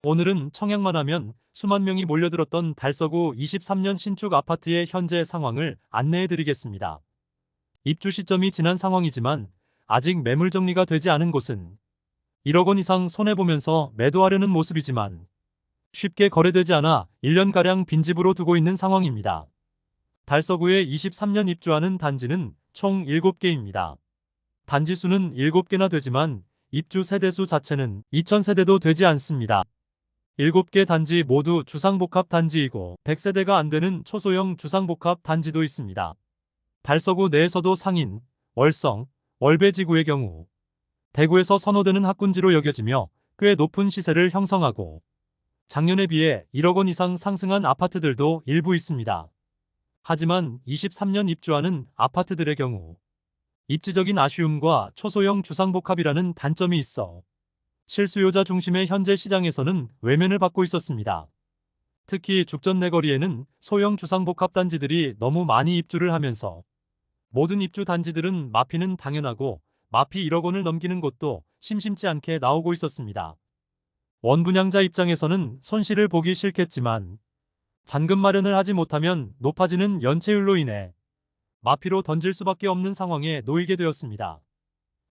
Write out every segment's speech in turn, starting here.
오늘은 청약만 하면 수만 명이 몰려들었던 달서구 23년 신축 아파트의 현재 상황을 안내해 드리겠습니다. 입주 시점이 지난 상황이지만 아직 매물 정리가 되지 않은 곳은 1억 원 이상 손해보면서 매도하려는 모습이지만 쉽게 거래되지 않아 1년가량 빈집으로 두고 있는 상황입니다. 달서구에 23년 입주하는 단지는 총 7개입니다. 단지 수는 7개나 되지만 입주 세대수 자체는 2000세대도 되지 않습니다. 7개 단지 모두 주상복합 단지이고 100세대가 안 되는 초소형 주상복합 단지도 있습니다. 달서구 내에서도 상인, 월성, 월배지구의 경우 대구에서 선호되는 학군지로 여겨지며 꽤 높은 시세를 형성하고 작년에 비해 1억 원 이상 상승한 아파트들도 일부 있습니다. 하지만 23년 입주하는 아파트들의 경우 입지적인 아쉬움과 초소형 주상복합이라는 단점이 있어 실수요자 중심의 현재 시장에서는 외면을 받고 있었습니다. 특히 죽전 내거리에는 소형 주상복합 단지들이 너무 많이 입주를 하면서 모든 입주 단지들은 마피는 당연하고 마피 1억 원을 넘기는 곳도 심심치 않게 나오고 있었습니다. 원분양자 입장에서는 손실을 보기 싫겠지만 잔금 마련을 하지 못하면 높아지는 연체율로 인해 마피로 던질 수밖에 없는 상황에 놓이게 되었습니다.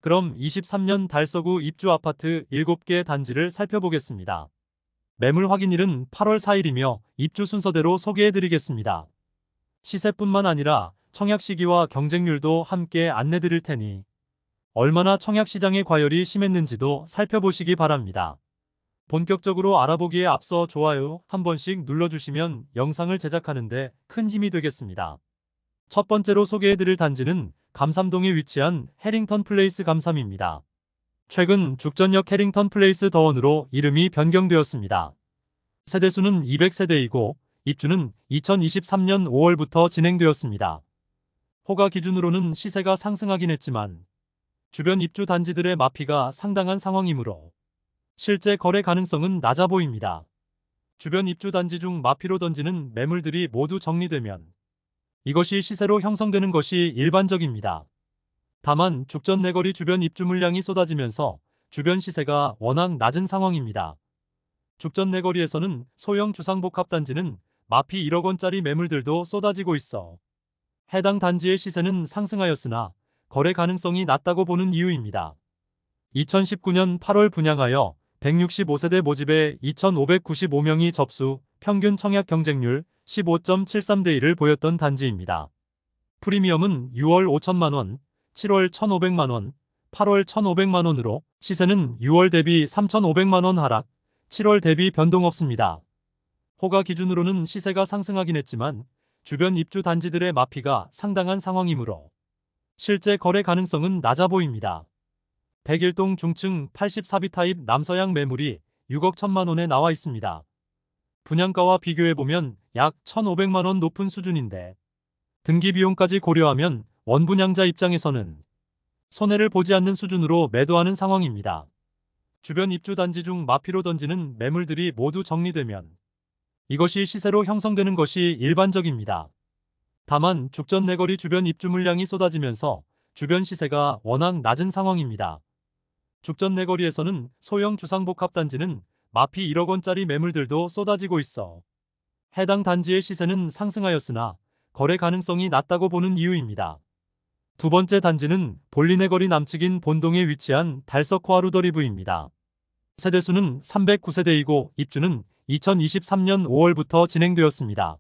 그럼 23년 달서구 입주 아파트 7개 단지를 살펴보겠습니다. 매물 확인일은 8월 4일이며 입주 순서대로 소개해드리겠습니다. 시세뿐만 아니라 청약 시기와 경쟁률도 함께 안내드릴 테니 얼마나 청약 시장의 과열이 심했는지도 살펴보시기 바랍니다. 본격적으로 알아보기에 앞서 좋아요 한 번씩 눌러주시면 영상을 제작하는데 큰 힘이 되겠습니다. 첫 번째로 소개해드릴 단지는 감삼동에 위치한 해링턴 플레이스 감삼입니다. 최근 죽전역 해링턴 플레이스 더원으로 이름이 변경되었습니다. 세대수는 200세대이고 입주는 2023년 5월부터 진행되었습니다. 호가 기준으로는 시세가 상승하긴 했지만 주변 입주 단지들의 마피가 상당한 상황이므로 실제 거래 가능성은 낮아 보입니다. 주변 입주 단지 중 마피로 던지는 매물들이 모두 정리되면 이것이 시세로 형성되는 것이 일반적입니다. 다만 죽전 내거리 주변 입주 물량이 쏟아지면서 주변 시세가 워낙 낮은 상황입니다. 죽전 내거리에서는 소형 주상복합 단지는 마피 1억 원짜리 매물들도 쏟아지고 있어 해당 단지의 시세는 상승하였으나 거래 가능성이 낮다고 보는 이유입니다. 2019년 8월 분양하여 165세대 모집에 2,595명이 접수, 평균 청약 경쟁률 15.73대 1을 보였던 단지입니다. 프리미엄은 6월 5천만원, 7월 1,500만원, 8월 1,500만원으로 시세는 6월 대비 3,500만원 하락, 7월 대비 변동 없습니다. 호가 기준으로는 시세가 상승하긴 했지만 주변 입주 단지들의 마피가 상당한 상황이므로 실제 거래 가능성은 낮아 보입니다. 101동 중층 84비 타입 남서양 매물이 6억 1천만원에 나와 있습니다. 분양가와 비교해보면 약 1,500만원 높은 수준인데 등기 비용까지 고려하면 원분양자 입장에서는 손해를 보지 않는 수준으로 매도하는 상황입니다. 주변 입주 단지 중 마피로 던지는 매물들이 모두 정리되면 이것이 시세로 형성되는 것이 일반적입니다. 다만 죽전 내거리 주변 입주 물량이 쏟아지면서 주변 시세가 워낙 낮은 상황입니다. 죽전 내거리에서는 소형 주상복합 단지는 마피 1억 원짜리 매물들도 쏟아지고 있어 해당 단지의 시세는 상승하였으나 거래 가능성이 낮다고 보는 이유입니다. 두 번째 단지는 볼리내거리 남측인 본동에 위치한 달서코아루더리브입니다. 세대수는 309세대이고 입주는 2023년 5월부터 진행되었습니다.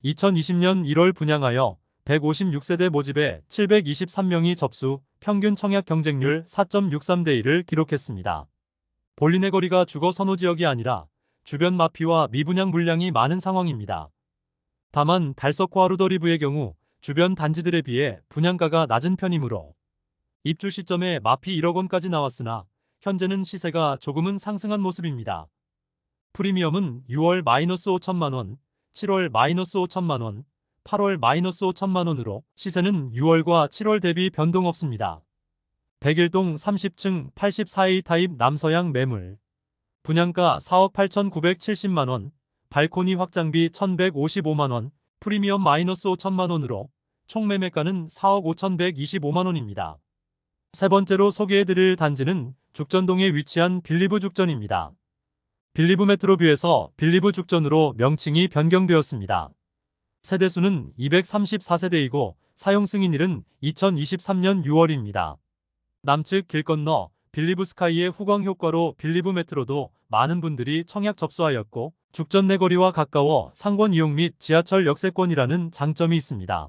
2020년 1월 분양하여 156세대 모집에 723명이 접수, 평균 청약 경쟁률 4.63대 1을 기록했습니다. 볼리내거리가 주거 선호 지역이 아니라 주변 마피와 미분양 물량이 많은 상황입니다. 다만 달서코아루더리브의 경우 주변 단지들에 비해 분양가가 낮은 편이므로 입주 시점에 마피 1억 원까지 나왔으나 현재는 시세가 조금은 상승한 모습입니다. 프리미엄은 6월 -5천만원, 7월 -5천만원, 8월 -5천만원으로 시세는 6월과 7월 대비 변동 없습니다. 101동 30층 84A 타입 남서양 매물. 분양가 4억 8,970만원, 발코니 확장비 1,155만원, 프리미엄 -5천만원으로 총 매매가는 4억 5,125만원입니다. 세 번째로 소개해드릴 단지는 죽전동에 위치한 빌리브 죽전입니다. 빌리브 메트로뷰에서 빌리브 죽전으로 명칭이 변경되었습니다. 세대수는 234세대이고 사용 승인일은 2023년 6월입니다. 남측 길 건너 빌리브 스카이의 후광 효과로 빌리브 메트로도 많은 분들이 청약 접수하였고 죽전 내거리와 가까워 상권 이용 및 지하철 역세권이라는 장점이 있습니다.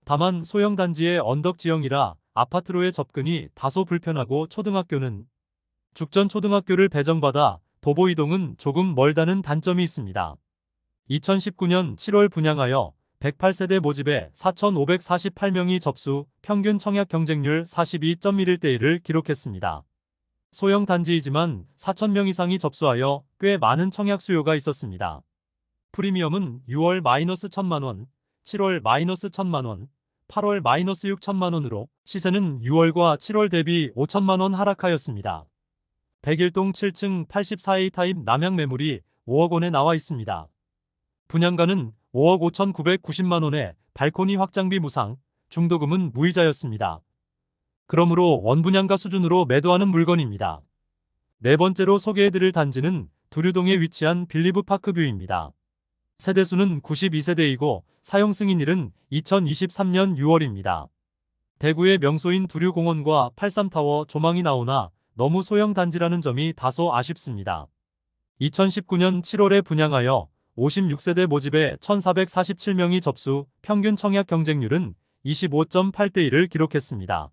다만 소형 단지의 언덕 지형이라 아파트로의 접근이 다소 불편하고 초등학교는 죽전 초등학교를 배정받아 도보 이동은 조금 멀다는 단점이 있습니다. 2019년 7월 분양하여 108세대 모집에 4,548명이 접수, 평균 청약 경쟁률 42.11대 1을 기록했습니다. 소형 단지이지만 4,000명 이상이 접수하여 꽤 많은 청약 수요가 있었습니다. 프리미엄은 6월 -1,000만원, 7월 -1,000만원, 8월 -6,000만원으로 시세는 6월과 7월 대비 5천만원 하락하였습니다. 101동 7층 84A 타입 남양 매물이 5억 원에 나와 있습니다. 분양가는 5억 5,990만원에 발코니 확장비 무상, 중도금은 무이자였습니다. 그러므로 원분양가 수준으로 매도하는 물건입니다. 네 번째로 소개해드릴 단지는 두류동에 위치한 빌리브 파크뷰입니다. 세대수는 92세대이고 사용 승인일은 2023년 6월입니다. 대구의 명소인 두류공원과 83타워 조망이 나오나 너무 소형 단지라는 점이 다소 아쉽습니다. 2019년 7월에 분양하여 56세대 모집에 1,447명이 접수, 평균 청약 경쟁률은 25.8대 1을 기록했습니다.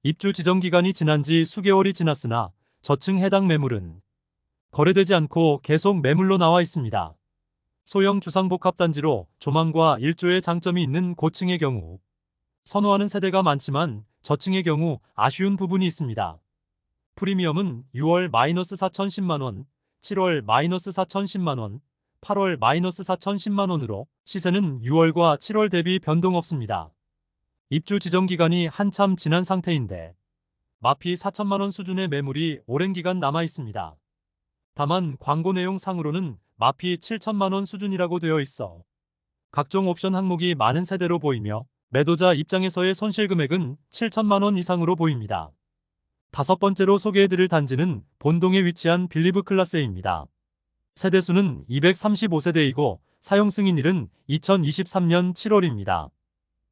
입주 지정 기간이 지난 지 수개월이 지났으나 저층 해당 매물은 거래되지 않고 계속 매물로 나와 있습니다. 소형 주상복합단지로 조망과 일조의 장점이 있는 고층의 경우 선호하는 세대가 많지만 저층의 경우 아쉬운 부분이 있습니다. 프리미엄은 6월 -4,010만원, 7월 -4,010만원, 8월 -4,010만원으로 시세는 6월과 7월 대비 변동 없습니다. 입주 지정 기간이 한참 지난 상태인데 마피 4천만원 수준의 매물이 오랜 기간 남아 있습니다. 다만 광고 내용 상으로는 마피 7천만원 수준이라고 되어 있어 각종 옵션 항목이 많은 세대로 보이며 매도자 입장에서의 손실 금액은 7천만원 이상으로 보입니다. 다섯 번째로 소개해드릴 단지는 본동에 위치한 빌리브 클라스A입니다. 세대수는 235세대이고 사용 승인일은 2023년 7월입니다.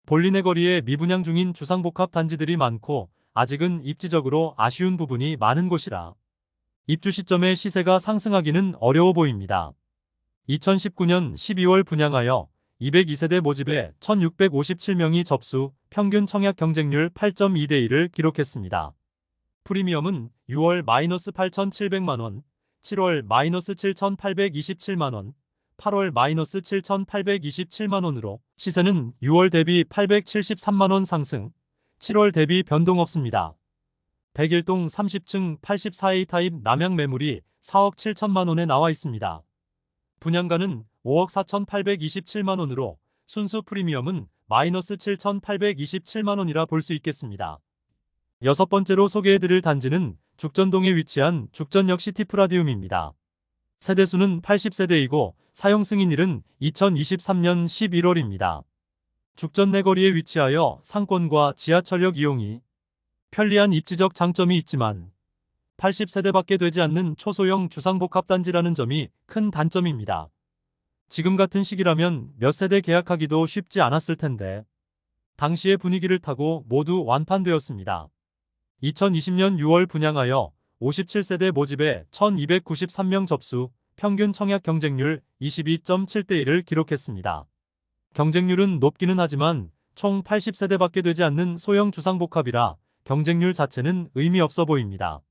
볼리네 거리에 미분양 중인 주상복합 단지들이 많고 아직은 입지적으로 아쉬운 부분이 많은 곳이라 입주 시점에 시세가 상승하기는 어려워 보입니다. 2019년 12월 분양하여 202세대 모집에 1,657명이 접수, 평균 청약 경쟁률 8.2대 1을 기록했습니다. 프리미엄은 6월 -8,700만원, 7월 -7,827만원, 8월 -7,827만원으로 시세는 6월 대비 873만원 상승, 7월 대비 변동 없습니다. 101동 30층 84A 타입 남양 매물이 4억 7천만원에 나와 있습니다. 분양가는 5억 4,827만원으로 순수 프리미엄은 -7,827만원이라 볼 수 있겠습니다. 여섯 번째로 소개해드릴 단지는 죽전동에 위치한 죽전역 시티프라디움입니다. 세대수는 80세대이고 사용 승인일은 2023년 11월입니다. 죽전 내거리에 위치하여 상권과 지하철역 이용이 편리한 입지적 장점이 있지만 80세대밖에 되지 않는 초소형 주상복합단지라는 점이 큰 단점입니다. 지금 같은 시기라면 몇 세대 계약하기도 쉽지 않았을 텐데 당시의 분위기를 타고 모두 완판되었습니다. 2020년 6월 분양하여 57세대 모집에 1,293명 접수, 평균 청약 경쟁률 22.7대 1을 기록했습니다. 경쟁률은 높기는 하지만 총 80세대밖에 되지 않는 소형 주상복합이라 경쟁률 자체는 의미 없어 보입니다.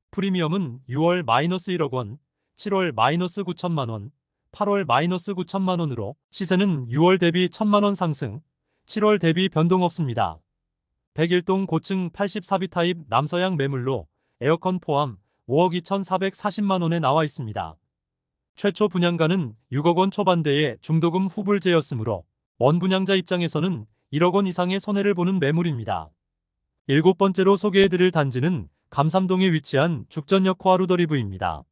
프리미엄은 6월 -1억 원, 7월 -9천만원, 8월 -9천만원으로 시세는 6월 대비 1,000만원 상승, 7월 대비 변동 없습니다. 101동 고층 84B 타입 남서양 매물로 에어컨 포함 5억 2,440만원에 나와 있습니다. 최초 분양가는 6억 원 초반대의 중도금 후불제였으므로 원분양자 입장에서는 1억 원 이상의 손해를 보는 매물입니다. 일곱 번째로 소개해드릴 단지는 감삼동에 위치한 죽전역 코아루더리브입니다.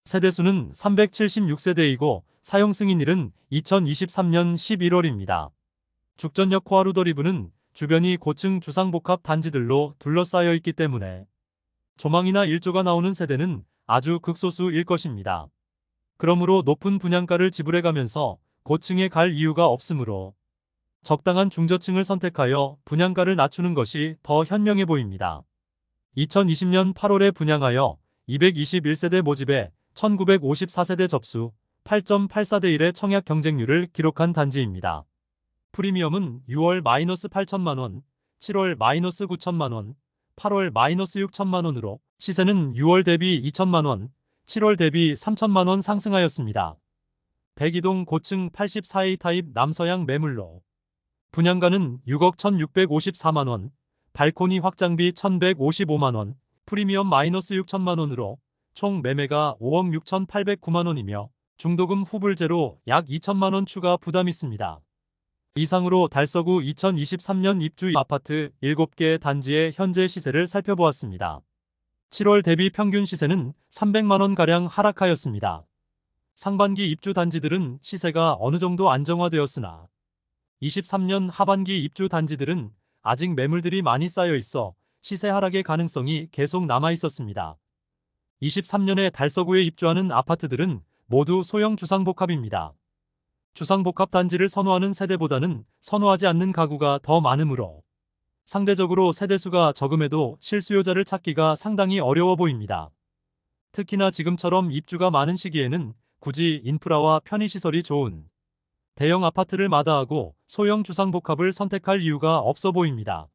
세대수는 376세대이고 사용 승인일은 2023년 11월입니다. 죽전역 코아루더리브는 주변이 고층 주상복합 단지들로 둘러싸여 있기 때문에 조망이나 일조가 나오는 세대는 아주 극소수일 것입니다. 그러므로 높은 분양가를 지불해가면서 고층에 갈 이유가 없으므로 적당한 중저층을 선택하여 분양가를 낮추는 것이 더 현명해 보입니다. 2020년 8월에 분양하여 221세대 모집에 1954세대 접수 8.84대 1의 청약 경쟁률을 기록한 단지입니다. 프리미엄은 6월 -8천만원, 7월 -9천만원, 8월 -6천만원으로 시세는 6월 대비 2천만원, 7월 대비 3천만원 상승하였습니다. 백이동 고층 84A 타입 남서양 매물로 분양가는 6억 1,654만원, 발코니 확장비 1,155만원, 프리미엄 -6천만원으로 총 매매가 5억 6,809만원이며 중도금 후불제로 약 2천만원 추가 부담 있습니다. 이상으로 달서구 2023년 입주 아파트 7개 단지의 현재 시세를 살펴보았습니다. 7월 대비 평균 시세는 300만원가량 하락하였습니다. 상반기 입주 단지들은 시세가 어느 정도 안정화되었으나 23년 하반기 입주 단지들은 아직 매물들이 많이 쌓여 있어 시세 하락의 가능성이 계속 남아 있었습니다. 23년에 달서구에 입주하는 아파트들은 모두 소형 주상복합입니다. 주상복합 단지를 선호하는 세대보다는 선호하지 않는 가구가 더 많으므로 상대적으로 세대수가 적음에도 실수요자를 찾기가 상당히 어려워 보입니다. 특히나 지금처럼 입주가 많은 시기에는 굳이 인프라와 편의시설이 좋은 대형 아파트를 마다하고 소형 주상복합을 선택할 이유가 없어 보입니다.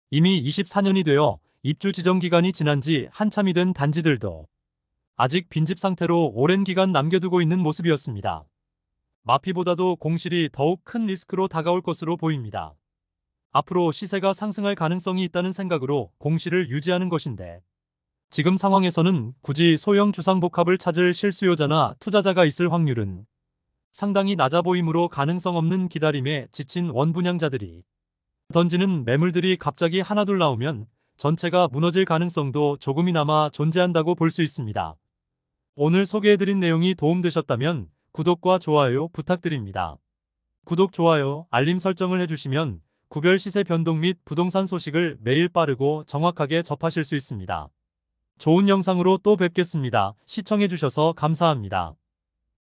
이미 24년이 되어 입주 지정 기간이 지난 지 한참이 된 단지들도 아직 빈집 상태로 오랜 기간 남겨두고 있는 모습이었습니다. 마피보다도 공실이 더욱 큰 리스크로 다가올 것으로 보입니다. 앞으로 시세가 상승할 가능성이 있다는 생각으로 공실을 유지하는 것인데 지금 상황에서는 굳이 소형 주상복합을 찾을 실수요자나 투자자가 있을 확률은 상당히 낮아 보이므로 가능성 없는 기다림에 지친 원분양자들이 던지는 매물들이 갑자기 하나둘 나오면 전체가 무너질 가능성도 조금이나마 존재한다고 볼 수 있습니다. 오늘 소개해드린 내용이 도움되셨다면 구독과 좋아요 부탁드립니다. 구독, 좋아요, 알림 설정을 해주시면 구별 시세 변동 및 부동산 소식을 매일 빠르고 정확하게 접하실 수 있습니다. 좋은 영상으로 또 뵙겠습니다. 시청해주셔서 감사합니다.